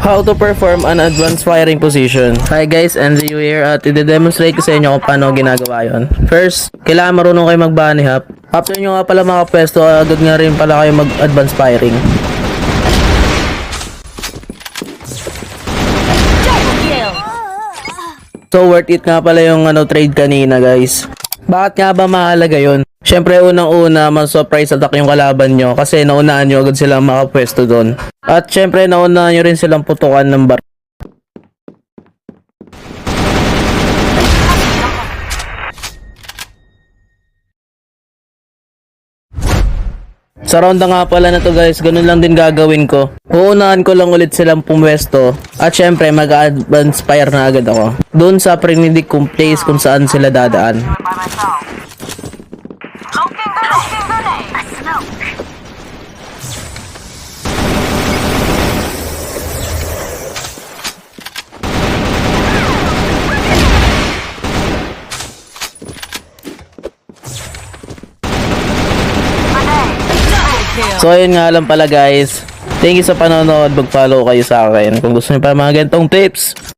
How to perform an advanced firing position. Hi guys, NZU here at i-demonstrate ko sa inyo kung paano ginagawa yon. First, kailangan marunong kayo mag-bunny hop. After nyo nga pala makapwesto, agad nga rin pala kayo mag-advanced firing. So worth it nga pala yung trade kanina guys. Bakit nga ba mahalaga yon? Syempre unang-una, mas-surprise attack yung kalaban nyo kasi naunahan nyo agad silang makapwesto doon. At syempre naunahan nyo rin silang putukan ng bar. Sa ronda nga pala na to guys, ganun lang din gagawin ko. Uunahan ko lang ulit silang pumwesto at syempre mag-advance fire na agad ako doon sa prinidik kong place kung saan sila dadaan. So ayun nga lang pala guys. Thank you sa panonood. Mag-follow kayo sa akin kung gusto niyo pa mga ganitong tips.